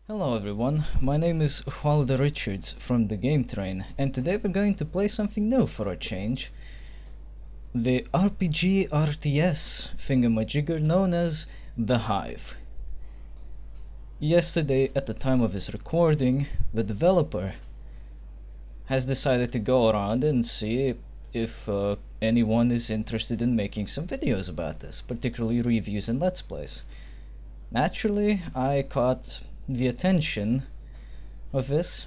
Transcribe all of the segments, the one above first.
Hello everyone, my name is Waldo Richards from DaGameTrain, and today we're going to play something new for a change. The RPG RTS thingamajigger known as the Hive. Yesterday, at the time of his recording, the developer has decided to go around and see if anyone is interested in making some videos about this, particularly reviews and let's plays. Naturally, I caught the attention of this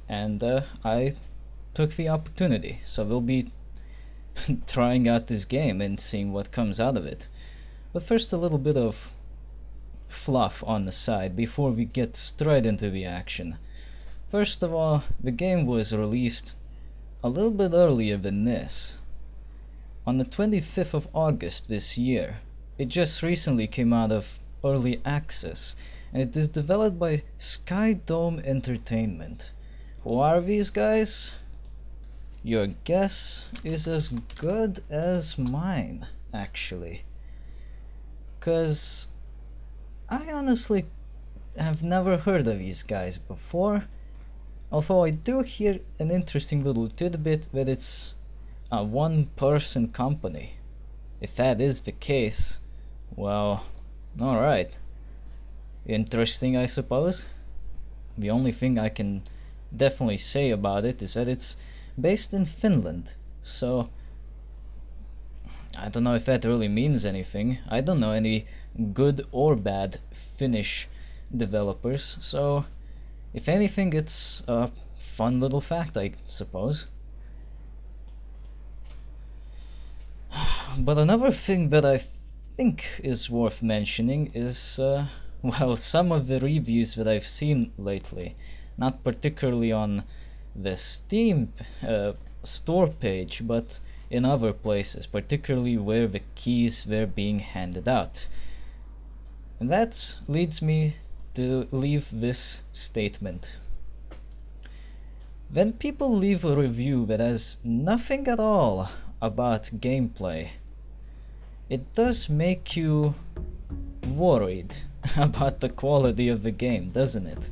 and I took the opportunity, so we'll be trying out this game and seeing what comes out of it. But first, a little bit of fluff on the side before we get straight into the action. First of all, the game was released a little bit earlier than this. On the 25th of August this year. It just recently came out of early access, and it is developed by Skydome Entertainment. Who are these guys? Your guess is as good as mine, actually. 'Cause I honestly have never heard of these guys before, although I do hear an interesting little tidbit that it's a one-person company. If that is the case, well, alright. Interesting, I suppose. The only thing I can definitely say about it is that it's based in Finland, so I don't know if that really means anything. I don't know any good or bad Finnish developers, so if anything, it's a fun little fact, I suppose. But another thing that I think is worth mentioning is well, some of the reviews that I've seen lately, not particularly on the Steam store page, but in other places, particularly where the keys were being handed out. And that leads me to leave this statement. When people leave a review that has nothing at all about gameplay, it does make you worried about the quality of the game, doesn't it?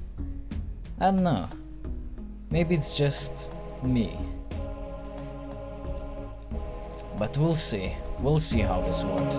I don't know. Maybe it's just me. But we'll see. We'll see how this works.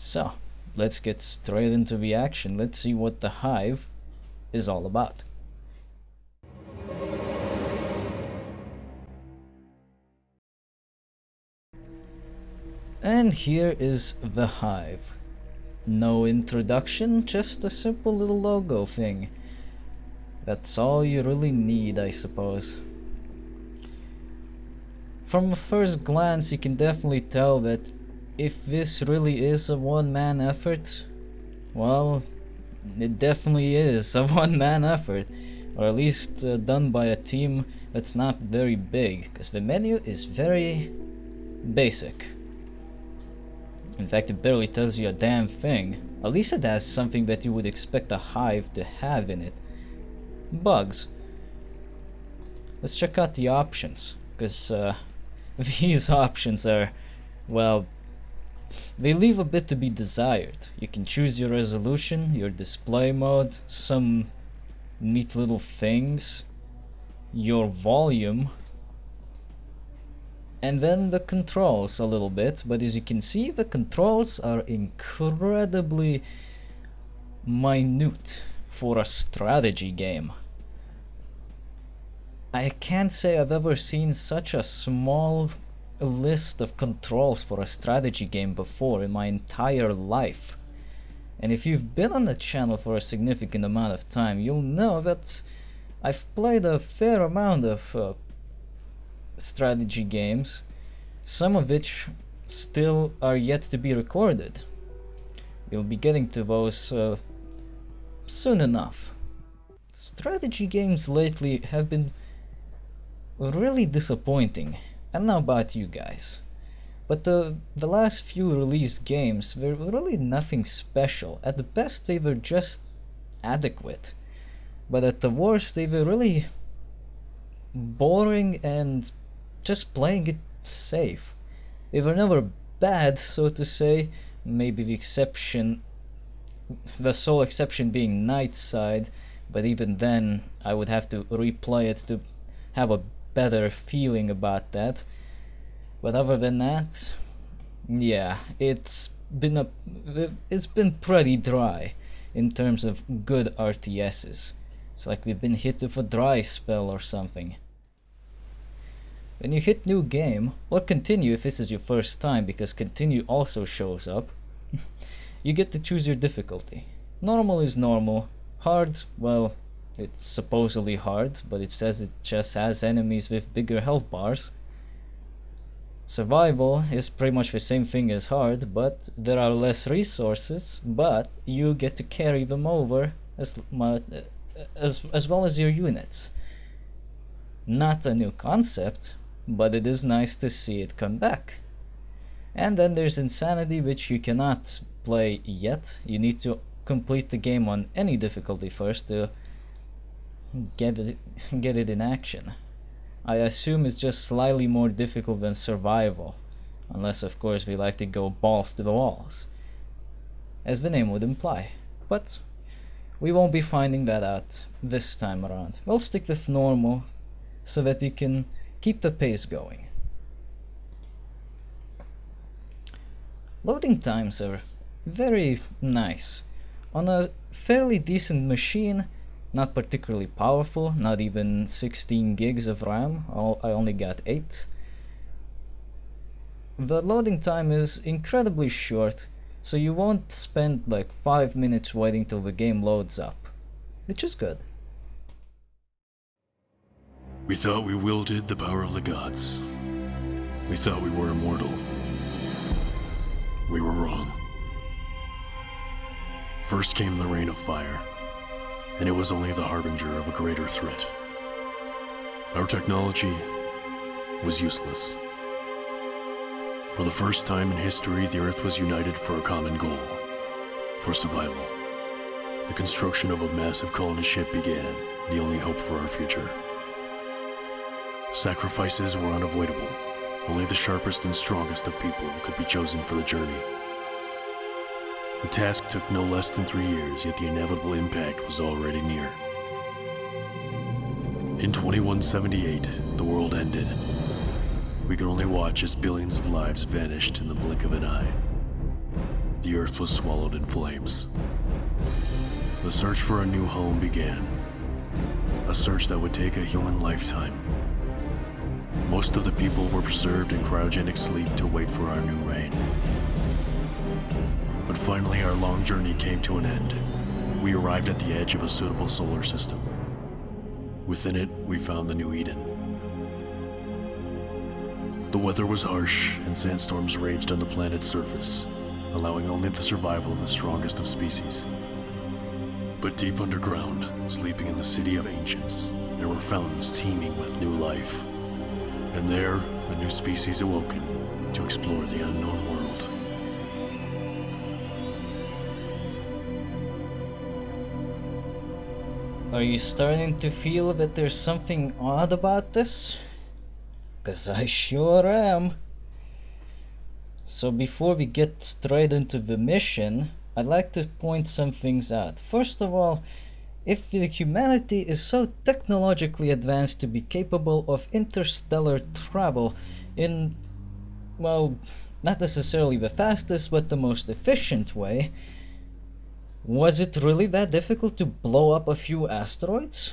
So, let's get straight into the action. Let's see what the Hive is all about. And here is the Hive. No introduction, just a simple little logo thing. That's all you really need, I suppose. From a first glance, you can definitely tell that if this really is a one-man effort, well, it definitely is a one-man effort, or at least done by a team that's not very big, because the menu is very basic. In fact, it barely tells you a damn thing. At least it has something that you would expect a Hive to have in it. Bugs. Let's check out the options, because these options are, well, they leave a bit to be desired. You can choose your resolution, your display mode, some neat little things, your volume, and then the controls a little bit. But as you can see, the controls are incredibly minute for a strategy game. I can't say I've ever seen such a small list of controls for a strategy game before in my entire life. And if you've been on the channel for a significant amount of time, you'll know that I've played a fair amount of strategy games, some of which still are yet to be recorded. We'll be getting to those soon enough. Strategy games lately have been really disappointing. I don't know about you guys, but the last few released games were really nothing special. At the best they were just adequate, but at the worst they were really boring and just playing it safe. They were never bad, so to say, maybe the sole exception being Nightside, but even then I would have to replay it to have a better feeling about that. But other than that, yeah, it's been pretty dry in terms of good RTSs. It's like we've been hit with a dry spell or something. When you hit new game, or continue if this is your first time, because continue also shows up, you get to choose your difficulty. Normal is normal. Hard, well, it's supposedly hard, but it says it just has enemies with bigger health bars. Survival is pretty much the same thing as hard, but there are less resources, but you get to carry them over as well as your units. Not a new concept, but it is nice to see it come back. And then there's Insanity, which you cannot play yet. You need to complete the game on any difficulty first to get it in action. I assume it's just slightly more difficult than survival, unless of course we like to go balls to the walls, as the name would imply. But we won't be finding that out this time around. We'll stick with normal so that we can keep the pace going. Loading times are very nice. On a fairly decent machine, not particularly powerful, not even 16 gigs of RAM, I only got 8. The loading time is incredibly short, so you won't spend like 5 minutes waiting till the game loads up, which is good. We thought we wielded the power of the gods. We thought we were immortal. We were wrong. First came the rain of fire, and it was only the harbinger of a greater threat. Our technology was useless. For the first time in history, the Earth was united for a common goal, for survival. The construction of a massive colony ship began, the only hope for our future. Sacrifices were unavoidable. Only the sharpest and strongest of people could be chosen for the journey. The task took no less than 3 years, yet the inevitable impact was already near. In 2178, the world ended. We could only watch as billions of lives vanished in the blink of an eye. The Earth was swallowed in flames. The search for a new home began. A search that would take a human lifetime. Most of the people were preserved in cryogenic sleep to wait for our new reign. But finally, our long journey came to an end. We arrived at the edge of a suitable solar system. Within it, we found the New Eden. The weather was harsh, and sandstorms raged on the planet's surface, allowing only the survival of the strongest of species. But deep underground, sleeping in the city of ancients, there were fountains teeming with new life. And there, a new species awoken to explore the unknown world. Are you starting to feel that there's something odd about this? 'Cause I sure am. So before we get straight into the mission, I'd like to point some things out. First of all, if the humanity is so technologically advanced to be capable of interstellar travel in, well, not necessarily the fastest, but the most efficient way, was it really that difficult to blow up a few asteroids?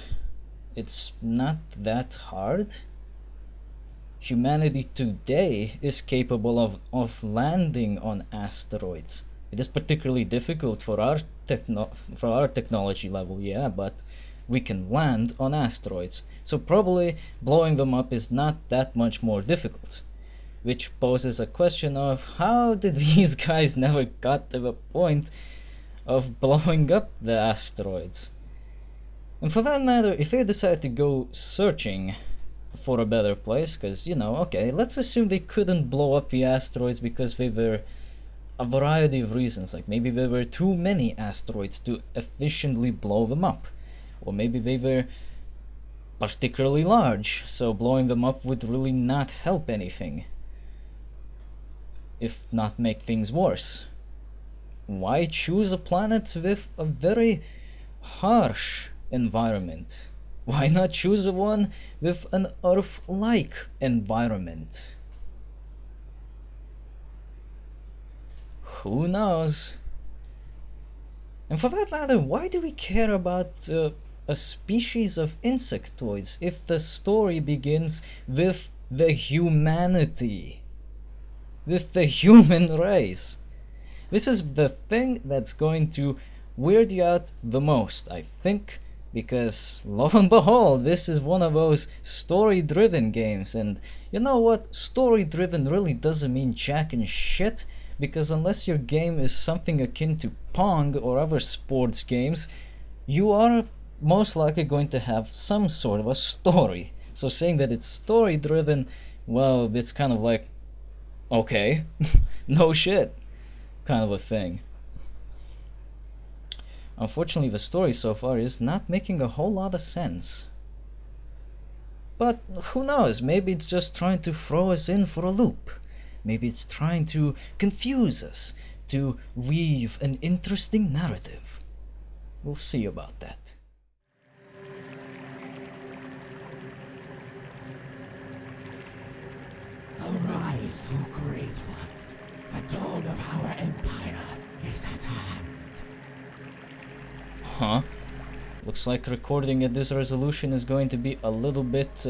It's not that hard. Humanity today is capable of landing on asteroids. It is particularly difficult for our technology level, yeah, but we can land on asteroids. So probably blowing them up is not that much more difficult. Which poses a question of how did these guys never got to the point of blowing up the asteroids? And for that matter, if they decide to go searching for a better place, because, you know, okay, let's assume they couldn't blow up the asteroids because they were a variety of reasons, like maybe there were too many asteroids to efficiently blow them up, or maybe they were particularly large, so blowing them up would really not help anything, if not make things worse. Why choose a planet with a very harsh environment? Why not choose one with an Earth-like environment? Who knows? And for that matter, why do we care about a species of insectoids if the story begins with the humanity? With the human race? This is the thing that's going to weird you out the most, I think, because lo and behold, this is one of those story-driven games, and you know what? Story-driven really doesn't mean jack and shit, because unless your game is something akin to Pong or other sports games, you are most likely going to have some sort of a story. So saying that it's story-driven, well, it's kind of like, okay, no shit, kind of a thing. Unfortunately, the story so far is not making a whole lot of sense. But who knows, maybe it's just trying to throw us in for a loop. Maybe it's trying to confuse us, to weave an interesting narrative. We'll see about that. Arise, O Great One. The dawn of our empire is at hand. Huh? Looks like recording at this resolution is going to be a little bit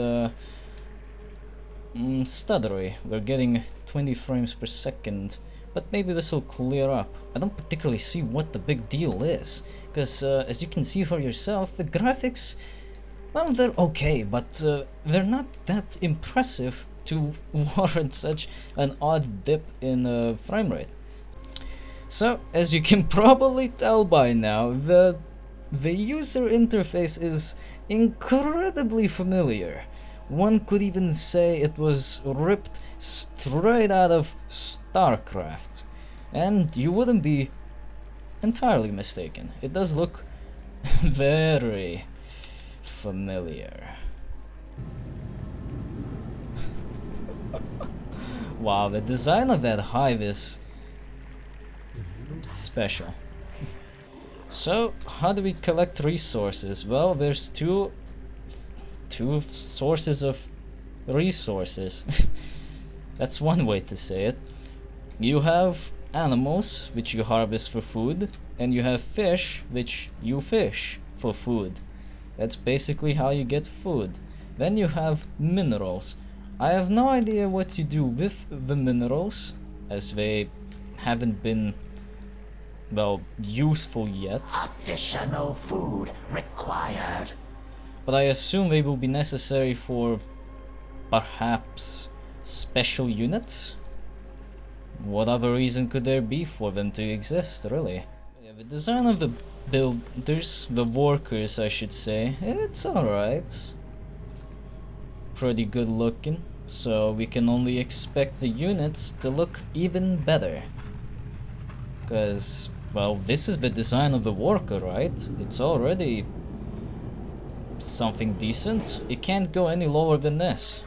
stuttery. We're getting 20 frames per second, but maybe this will clear up. I don't particularly see what the big deal is, because as you can see for yourself, the graphics, well, they're okay, but they're not that impressive to warrant such an odd dip in frame rate. So, as you can probably tell by now, the user interface is incredibly familiar. One could even say it was ripped straight out of StarCraft. And you wouldn't be entirely mistaken. It does look very familiar. Wow, the design of that hive is special. So, how do we collect resources? Well, there's two sources of resources. That's one way to say it. You have animals, which you harvest for food, and you have fish, which you fish for food. That's basically how you get food. Then you have minerals. I have no idea what you do with the minerals, as they haven't been, well, useful yet. Additional food required. But I assume they will be necessary for perhaps special units? What other reason could there be for them to exist, really? Yeah, the design of the builders, the workers I should say, it's alright. Pretty good looking, so we can only expect the units to look even better. Cause, well, this is the design of the worker, right? It's already something decent. It can't go any lower than this.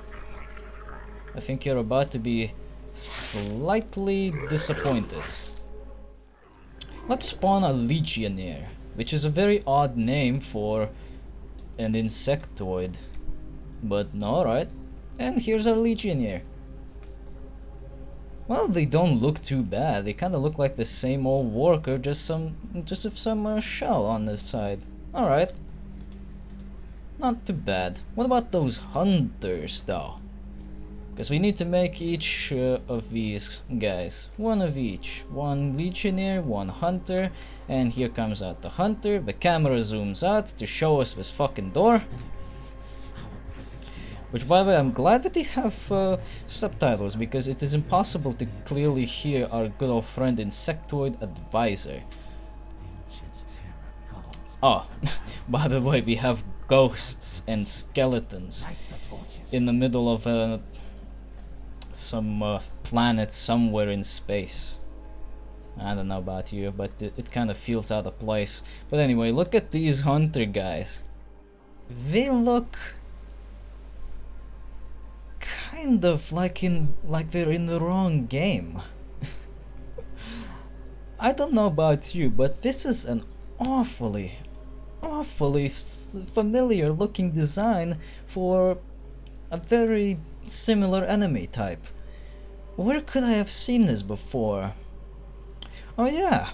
I think you're about to be slightly disappointed. Let's spawn a Legionnaire, which is a very odd name for an insectoid. But no, alright. And here's our Legionnaire. Well, they don't look too bad. They kind of look like the same old worker, just with some shell on the side. Alright. Not too bad. What about those hunters, though? Because we need to make each of these guys. One of each. One Legionnaire, one Hunter. And here comes out the Hunter. The camera zooms out to show us this fucking door. Which, by the way, I'm glad that they have subtitles, because it is impossible to clearly hear our good old friend Insectoid Advisor. Oh, by the way, we have ghosts and skeletons in the middle of some planet somewhere in space. I don't know about you, but it kind of feels out of place. But anyway, look at these hunter guys. They look kind of like they're in the wrong game. I don't know about you, but this is an awfully familiar looking design for a very similar enemy type. Where could I have seen this before? Oh yeah,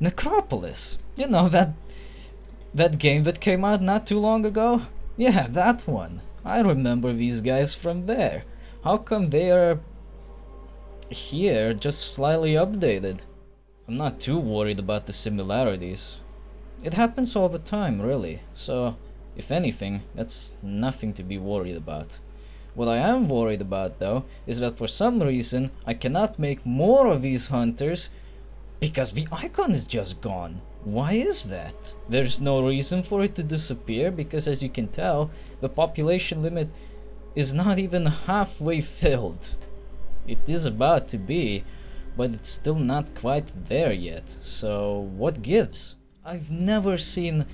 Necropolis. You know, that game that came out not too long ago? Yeah, that one. I remember these guys from there. How come they are here, just slightly updated? I'm not too worried about the similarities. It happens all the time, really. So, if anything, that's nothing to be worried about. What I am worried about, though, is that for some reason I cannot make more of these hunters because the icon is just gone. Why is that? There's no reason for it to disappear because, as you can tell, the population limit is not even halfway filled. It is about to be, but it's still not quite there yet. So what gives? I've never seen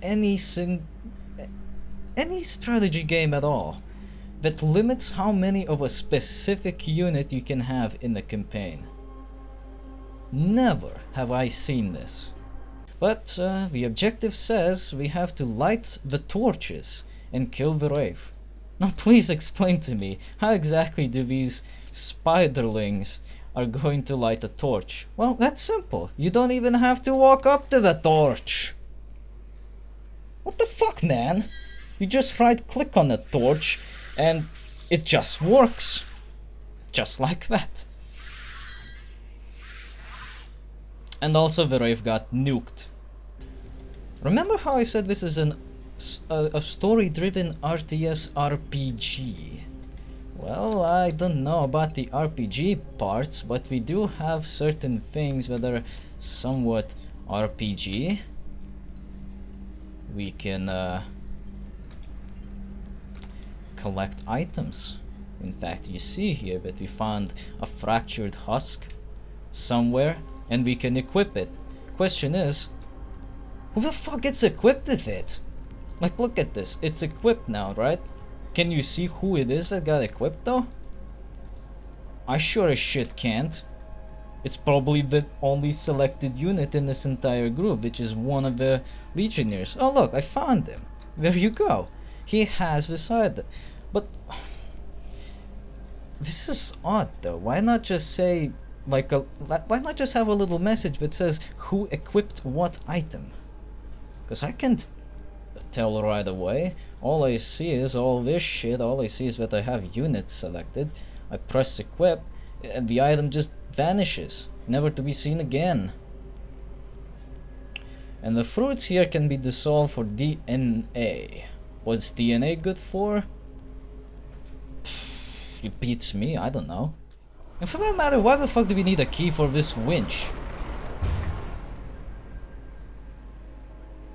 any strategy game at all that limits how many of a specific unit you can have in the campaign. Never have I seen this. But the objective says we have to light the torches and kill the Wraith. Now please explain to me, how exactly do these spiderlings are going to light a torch? Well, that's simple. You don't even have to walk up to the torch. What the fuck, man? You just right click on the torch and it just works. Just like that. And also the Wraith got nuked. Remember how I said this is a story-driven RTS-RPG? Well, I don't know about the RPG parts, but we do have certain things that are somewhat RPG. We can collect items. In fact, you see here that we found a fractured husk somewhere, and we can equip it. Question is, who the fuck gets equipped with it? Like, look at this. It's equipped now, right? Can you see who it is that got equipped though? I sure as shit can't. It's probably the only selected unit in this entire group, which is one of the Legionnaires. Oh look, I found him. There you go. He has this item. But this is odd though. Why not just say why not just have a little message that says who equipped what item? Because I can't tell right away. All I see is all this shit. All I see is that I have units selected. I press equip and the item just vanishes, never to be seen again. And the fruits here can be dissolved for DNA. What's DNA good for? It beats me, I don't know. And for that matter, why the fuck do we need a key for this winch?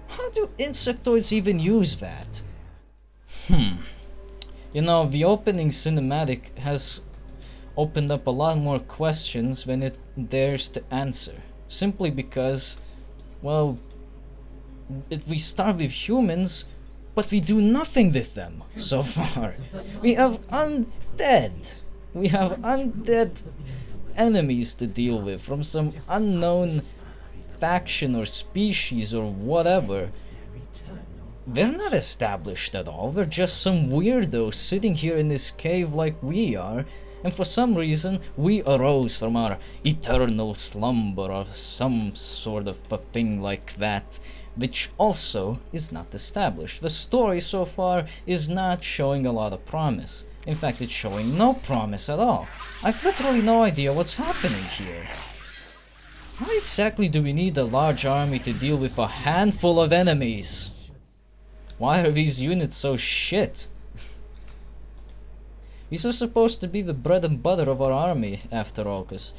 How do insectoids even use that? You know, the opening cinematic has opened up a lot more questions than it dares to answer. Simply because, well, we start with humans, but we do nothing with them so far. We have undead. We have undead enemies to deal with from some unknown faction or species or whatever. They're not established at all. They're just some weirdos sitting here in this cave like we are, and for some reason we arose from our eternal slumber or some sort of a thing like that, which also is not established. The story so far is not showing a lot of promise. In fact, it's showing no promise at all. I've literally no idea what's happening here. How exactly do we need a large army to deal with a handful of enemies? Why are these units so shit? These are supposed to be the bread and butter of our army, after all, because,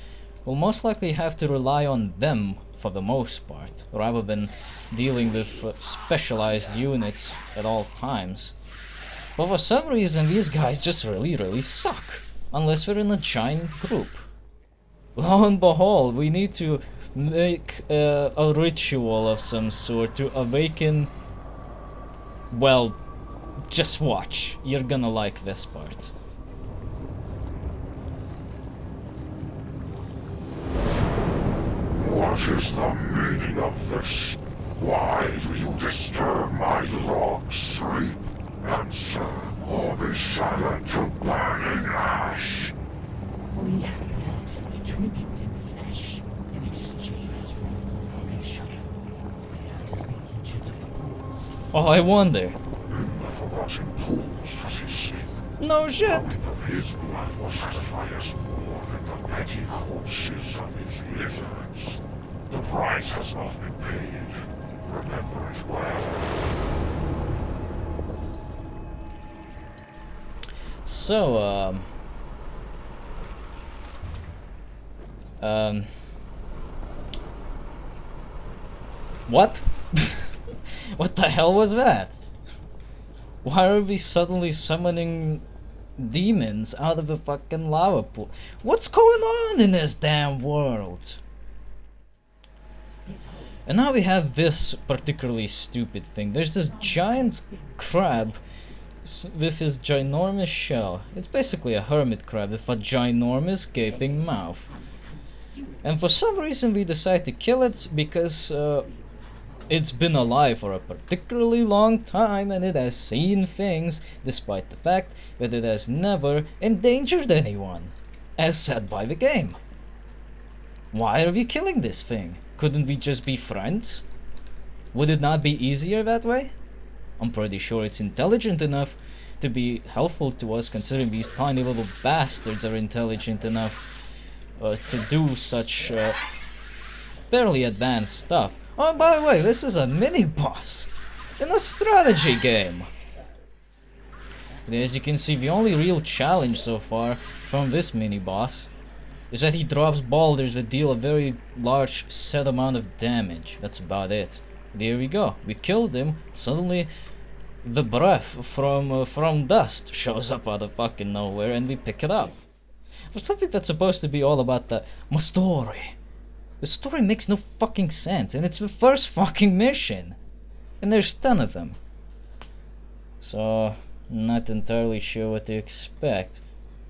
we'll most likely have to rely on them for the most part, rather than dealing with specialized units at all times. But for some reason these guys just really suck, unless we're in a giant group. Lo and behold, we need to make a ritual of some sort to awaken... Well, just watch. You're gonna like this part. What is the meaning of this? Why do you disturb my long sleep? Answer, or be shuddered to burning ash. We have brought a tribute in flesh in exchange for information. Where does the ancient of the pools? Oh, I wonder. In the forgotten pools does he sleep? No shit! Something of his blood will satisfy us more than the petty corpses of his lizards. The price has not been paid. Remember it well. So, what? What the hell was that? Why are we suddenly summoning demons out of a fucking lava pool? What's going on in this damn world? And now we have this particularly stupid thing. There's this giant crab with his ginormous shell. It's basically a hermit crab with a ginormous gaping mouth. And for some reason we decide to kill it because it's been alive for a particularly long time and it has seen things, despite the fact that it has never endangered anyone, as said by the game. Why are we killing this thing? Couldn't we just be friends? Would it not be easier that way? I'm pretty sure it's intelligent enough to be helpful to us, considering these tiny little bastards are intelligent enough to do such fairly advanced stuff. Oh, by the way, this is a mini-boss in a strategy game. And as you can see, the only real challenge so far from this mini-boss is that he drops boulders that deal a very large set amount of damage. That's about it. There we go. We killed him. Suddenly, the breath from dust shows up out of fucking nowhere, and we pick it up. For something that's supposed to be all about my story. The story makes no fucking sense, and it's the first fucking mission, and there's 10 of them. So, not entirely sure what to expect.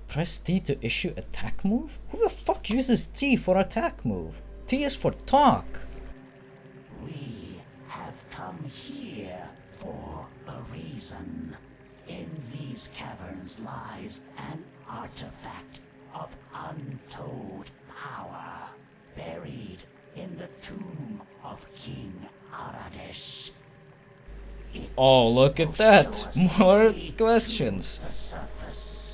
Press T to issue attack move? Who the fuck uses T for attack move? T is for talk. We have come here for a reason. In these caverns lies an artifact of untold power, buried in the tomb of King Aradesh. Oh, look at that! More questions.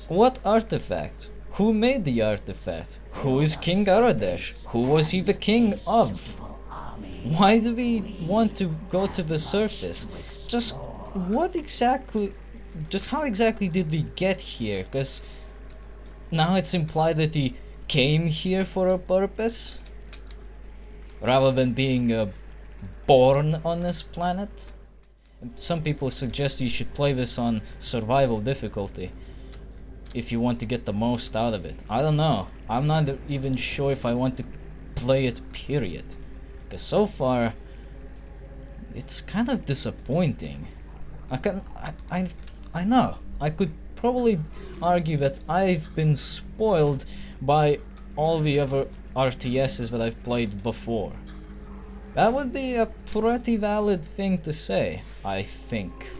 What artifact? Who made the artifact? Who is King Aradesh? Who was he the king of? Why do we want to go to the surface? Just how exactly did we get here? Because now it's implied that he came here for a purpose, rather than being born on this planet. Some people suggest you should play this on survival difficulty if you want to get the most out of it. I don't know. I'm not even sure if I want to play it, period. Because so far, it's kind of disappointing. I know. I could probably argue that I've been spoiled by all the other RTSs that I've played before. That would be a pretty valid thing to say, I think.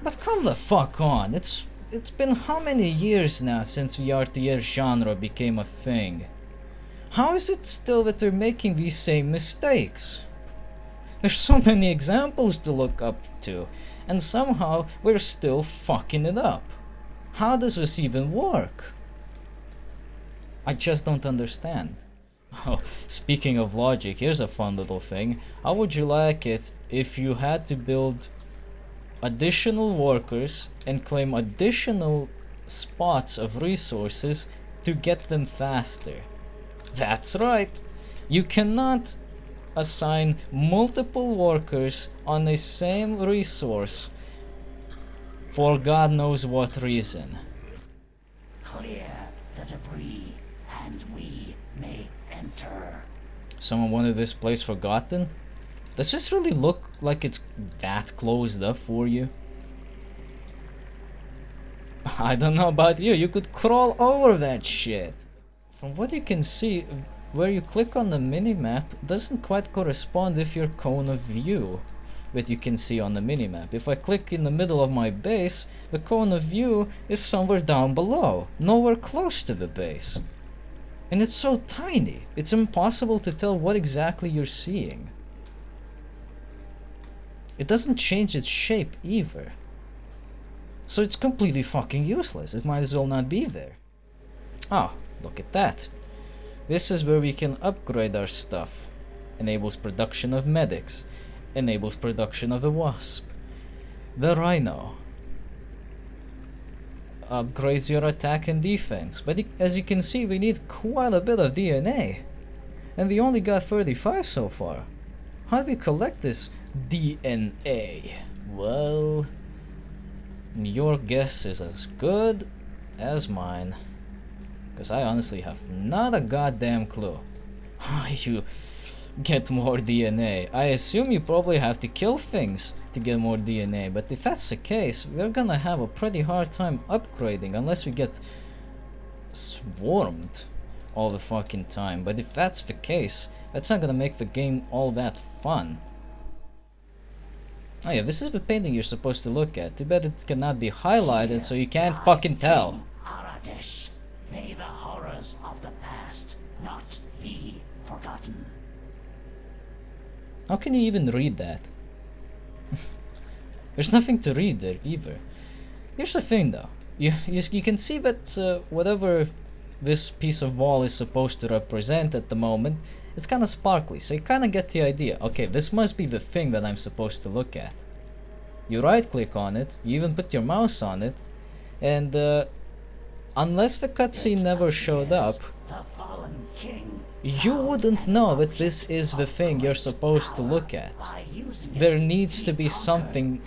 But come the fuck on, it's been how many years now since the RTS genre became a thing? How is it still that they're making these same mistakes? There's so many examples to look up to, and somehow we're still fucking it up. How does this even work? I just don't understand. Oh, speaking of logic, here's a fun little thing. How would you like it if you had to build additional workers and claim additional spots of resources to get them faster. That's right. You cannot assign multiple workers on the same resource for God knows what reason. Clear the debris, and we may enter. Someone wanted this place forgotten? Does this really look like it's that closed up for you? I don't know about you, you could crawl over that shit. From what you can see, where you click on the minimap doesn't quite correspond with your cone of view that you can see on the minimap. If I click in the middle of my base, the cone of view is somewhere down below, nowhere close to the base. And it's so tiny, it's impossible to tell what exactly you're seeing. It doesn't change its shape either. So it's completely fucking useless, it might as well not be there. Oh, look at that. This is where we can upgrade our stuff. Enables production of medics. Enables production of a wasp. The rhino. Upgrades your attack and defense. But as you can see, we need quite a bit of DNA. And we only got 35 so far. How do we collect this DNA? Well, your guess is as good as mine. Because I honestly have not a goddamn clue how you get more DNA. I assume you probably have to kill things to get more DNA, but if that's the case, we're gonna have a pretty hard time upgrading unless we get swarmed all the fucking time. But if that's the case, that's not gonna make the game all that fun. Oh yeah, this is the painting you're supposed to look at. Too bad it cannot be highlighted so you can't fucking tell. May the horrors of the past not be forgotten. How can you even read that? There's nothing to read there either. Here's the thing though. You can see that whatever this piece of wall is supposed to represent at the moment, it's kind of sparkly, so you kind of get the idea. Okay, this must be the thing that I'm supposed to look at. You right click on it, you even put your mouse on it, and unless the cutscene never showed up, you wouldn't know that this is the thing you're supposed to look at. There needs to be something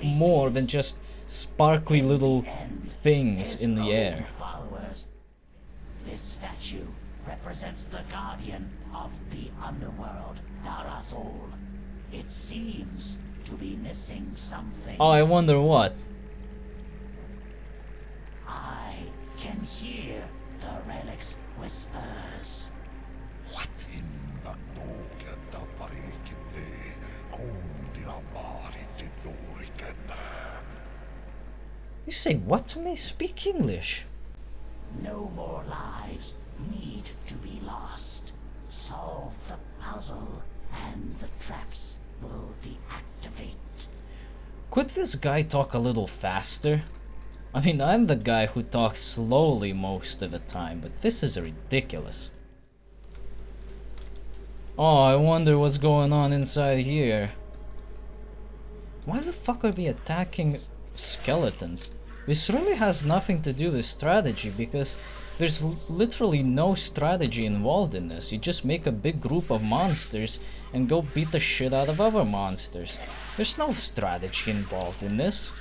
more than just sparkly little things in the air. This statue represents the guardian of the underworld, Darathol. It seems to be missing something. Oh, I wonder what. I can hear the relic's whispers. What? You say what to me? Speak English. No more lives need to be lost. Solve the puzzle and the traps will deactivate. Could this guy talk a little faster? I mean, I'm the guy who talks slowly most of the time, but this is ridiculous. Oh, I wonder what's going on inside here. Why the fuck are we attacking skeletons? This really has nothing to do with strategy, because there's literally no strategy involved in this. You just make a big group of monsters and go beat the shit out of other monsters. There's no strategy involved in this.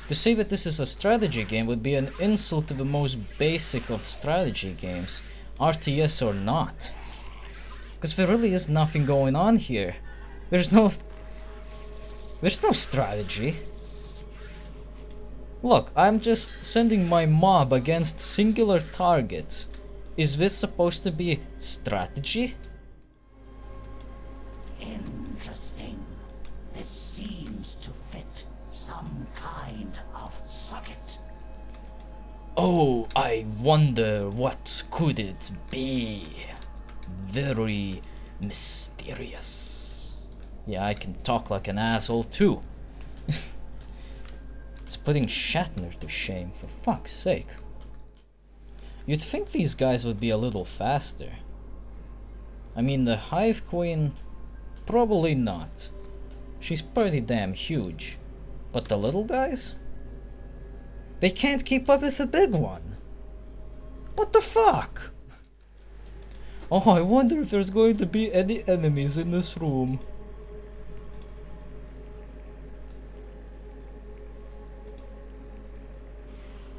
To say that this is a strategy game would be an insult to the most basic of strategy games, RTS or not. Because there really is nothing going on here. There's no strategy. Look, I'm just sending my mob against singular targets. Is this supposed to be strategy? Interesting. This seems to fit some kind of socket. Oh, I wonder what could it be? Very mysterious. Yeah, I can talk like an asshole too. It's putting Shatner to shame, for fuck's sake. You'd think these guys would be a little faster. I mean, the Hive Queen, probably not. She's pretty damn huge. But the little guys? They can't keep up with the big one. What the fuck? Oh, I wonder if there's going to be any enemies in this room.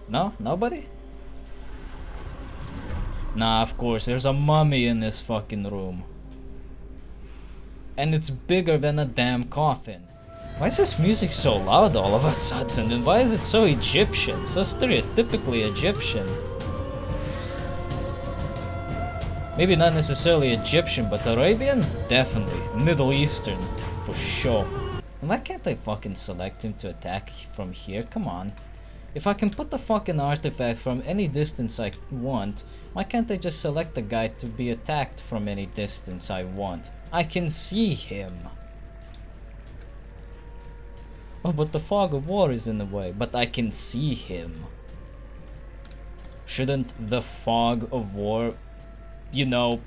No? Nobody? Nah, of course, there's a mummy in this fucking room. And it's bigger than a damn coffin. Why is this music so loud all of a sudden? And why is it so Egyptian? So stereotypically Egyptian. Maybe not necessarily Egyptian, but Arabian? Definitely. Middle Eastern. For sure. And why can't I fucking select him to attack from here? Come on. If I can put the fucking artifact from any distance I want, why can't I just select the guy to be attacked from any distance I want? I can see him. Oh, but the fog of war is in the way, but I can see him. Shouldn't the fog of war, you know,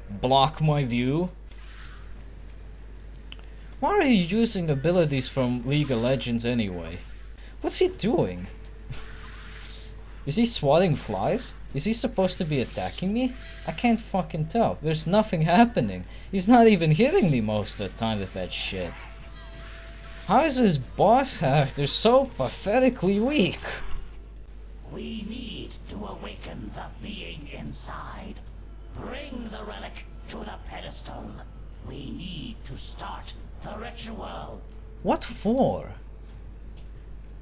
block my view? Why are you using abilities from League of Legends anyway? What's he doing? Is he swatting flies? Is he supposed to be attacking me? I can't fucking tell. There's nothing happening. He's not even hitting me most of the time with that shit. How is this boss character so pathetically weak? We need to awaken the being inside. Bring the relic to the pedestal. We need to start the ritual. What for?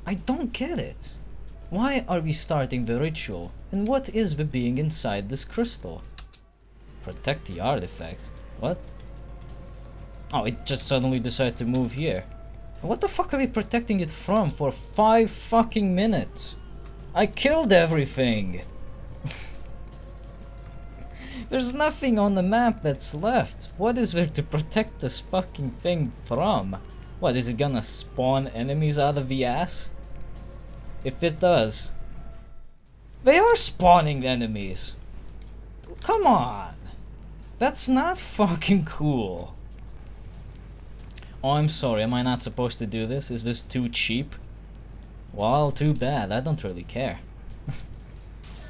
I don't get it. Why are we starting the ritual? And what is the being inside this crystal? Protect the artifact? What? Oh, it just suddenly decided to move here. What the fuck are we protecting it from for 5 fucking minutes? I killed everything! There's nothing on the map that's left. What is there to protect this fucking thing from? What, is it gonna spawn enemies out of the ass? If it does. They are spawning enemies! Come on! That's not fucking cool. Oh, I'm sorry, am I not supposed to do this? Is this too cheap? Well, too bad, I don't really care.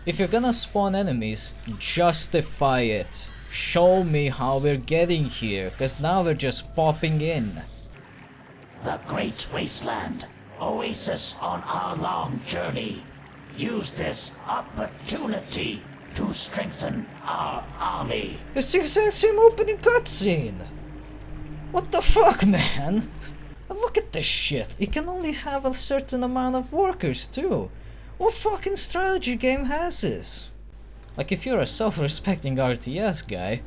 If you're gonna spawn enemies, justify it. Show me how we're getting here, cause now we're just popping in. The Great Wasteland, oasis on our long journey. Use this opportunity to strengthen our army. It's the exact same opening cutscene! What the fuck, man? Look at this shit. It can only have a certain amount of workers, too. What fucking strategy game has this? Like, if you're a self-respecting RTS guy,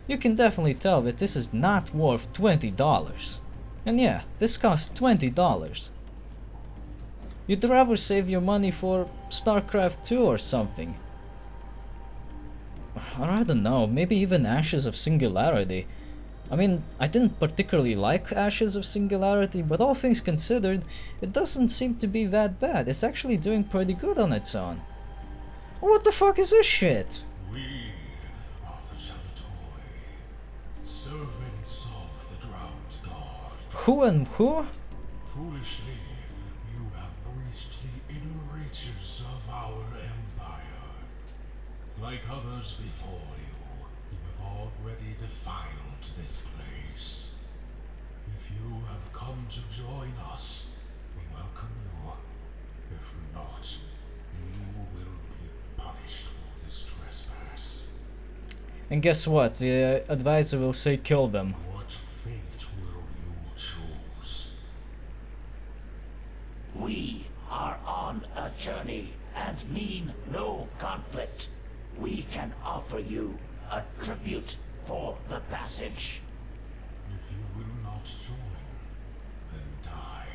you can definitely tell that this is not worth $20. And yeah, this costs $20. You'd rather save your money for StarCraft 2 or something. Or I don't know, maybe even Ashes of Singularity. I mean, I didn't particularly like Ashes of Singularity, but all things considered, it doesn't seem to be that bad. It's actually doing pretty good on its own. What the fuck is this shit? We are the Saboteur, servants of the drowned god. Who and who? Foolishly, you have breached the inner reaches of our empire. Like others before you, you have already defiled this place. If you have come to join us, we welcome you. If not, you will be punished for this trespass. And guess what? The advisor will say kill them. What fate will you choose? We are on a journey and mean no conflict. We can offer you a tribute for the passage. If you will not join, then die.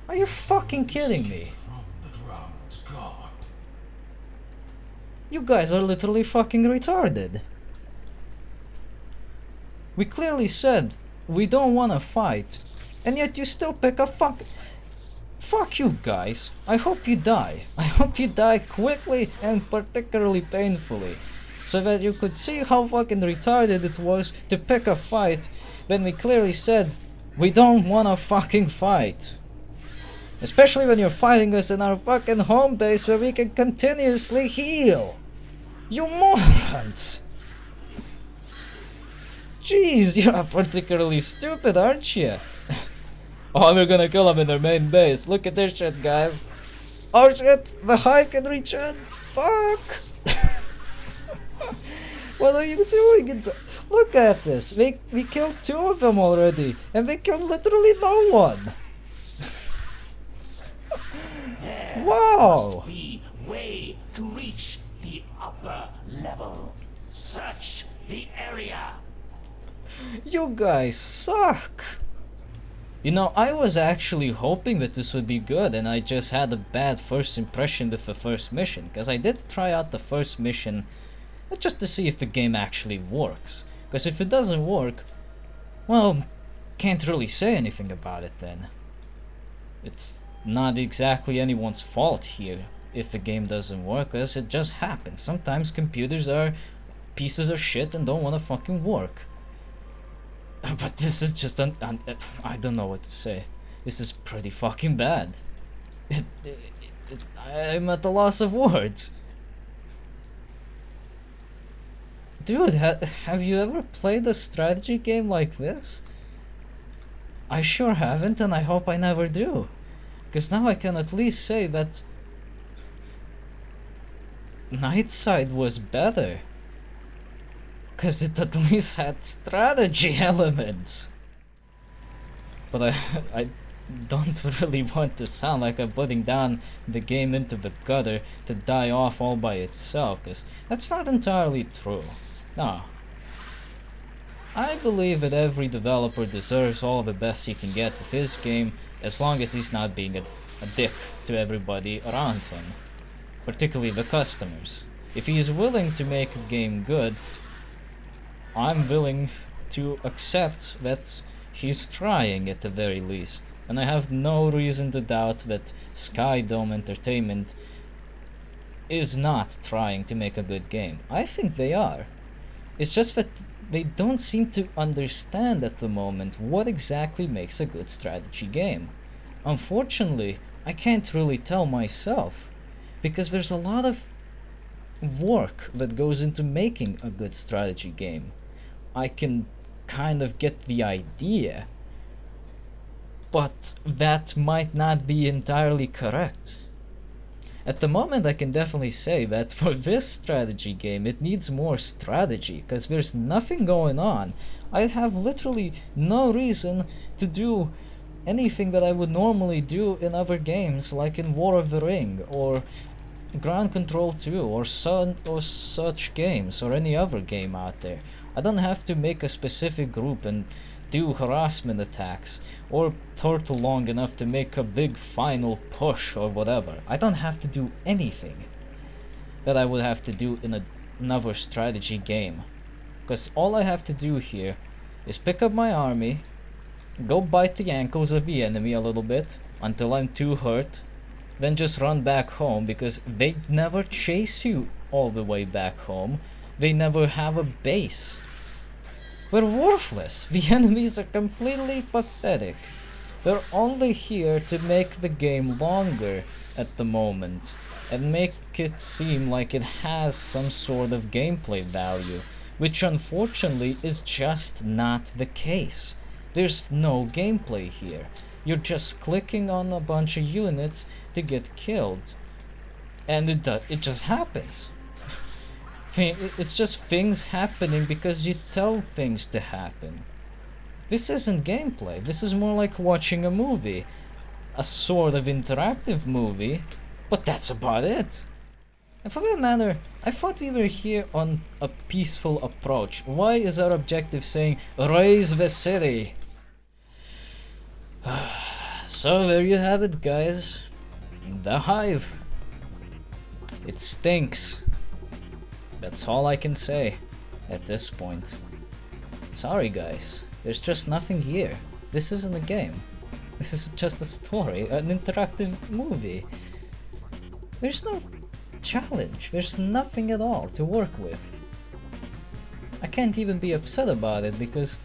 Are you fucking kidding me? From the drowned god. You guys are literally fucking retarded. We clearly said we don't wanna fight, and yet you still pick a Fuck you guys. I hope you die. I hope you die quickly and particularly painfully, so that you could see how fucking retarded it was to pick a fight when we clearly said we don't wanna fucking fight. Especially when you're fighting us in our fucking home base where we can continuously heal. You morons! Jeez, you're not particularly stupid, aren't you? Oh, we're gonna kill them in their main base. Look at this shit, guys. Oh shit, the Hive can reach in. Fuck! What are you doing? Look at this. We killed 2 of them already, and they killed literally no one. Wow! Must be way to reach the upper level. Search the area. You guys suck! You know, I was actually hoping that this would be good, and I just had a bad first impression with the first mission, because I did try out the first mission just to see if the game actually works. Because if it doesn't work, well, can't really say anything about it then. It's not exactly anyone's fault here if the game doesn't work, because it just happens. Sometimes computers are pieces of shit and don't want to fucking work. But this is just I don't know what to say. This is pretty fucking bad. I'm at a loss of words. Dude, have you ever played a strategy game like this? I sure haven't, and I hope I never do. Because now I can at least say that Nightside was better. Because it at least had strategy elements. But I don't really want to sound like I'm putting down the game into the gutter to die off all by itself, because that's not entirely true. No. I believe that every developer deserves all the best he can get with his game, as long as he's not being a dick to everybody around him, particularly the customers. If he is willing to make a game good, I'm willing to accept that he's trying at the very least, and I have no reason to doubt that Skydome Entertainment is not trying to make a good game. I think they are. It's just that they don't seem to understand at the moment what exactly makes a good strategy game. Unfortunately, I can't really tell myself, because there's a lot of work that goes into making a good strategy game. I can kind of get the idea, but that might not be entirely correct. At the moment, I can definitely say that for this strategy game, it needs more strategy, because there's nothing going on. I have literally no reason to do anything that I would normally do in other games, like in War of the Ring, or Ground Control 2, or such games, or any other game out there. I don't have to make a specific group and do harassment attacks, or turtle long enough to make a big final push or whatever. I don't have to do anything that I would have to do in another strategy game. Because all I have to do here is pick up my army, go bite the ankles of the enemy a little bit until I'm too hurt, then just run back home, because they never chase you all the way back home. They never have a base. We're worthless. The enemies are completely pathetic. They're only here to make the game longer at the moment and make it seem like it has some sort of gameplay value, which unfortunately is just not the case. There's no gameplay here. You're just clicking on a bunch of units to get killed, and it just happens. It's just things happening because you tell things to happen. This isn't gameplay. This is more like watching a movie. A sort of interactive movie, but that's about it. And for that matter, I thought we were here on a peaceful approach. Why is our objective saying, raise the city? So there you have it, guys. The Hive. It stinks. That's all I can say at this point. Sorry guys, there's just nothing here. This isn't a game. This is just a story, an interactive movie. There's no challenge, there's nothing at all to work with. I can't even be upset about it, because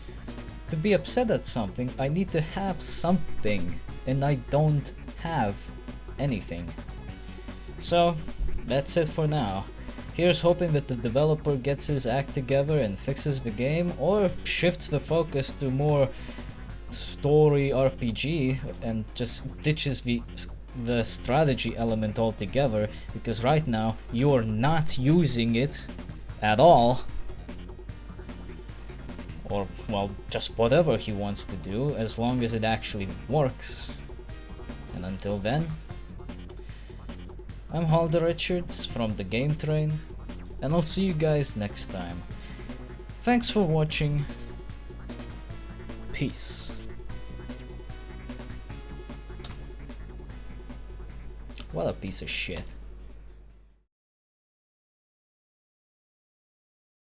to be upset at something, I need to have something, and I don't have anything. So, that's it for now. If Here's hoping that the developer gets his act together and fixes the game, or shifts the focus to more story RPG and just ditches the strategy element altogether, because right now you're not using it at all. Or, well, just whatever he wants to do, as long as it actually works. And until then, I'm Halder Richards from DaGameTrain, and I'll see you guys next time. Thanks for watching. Peace. What a piece of shit.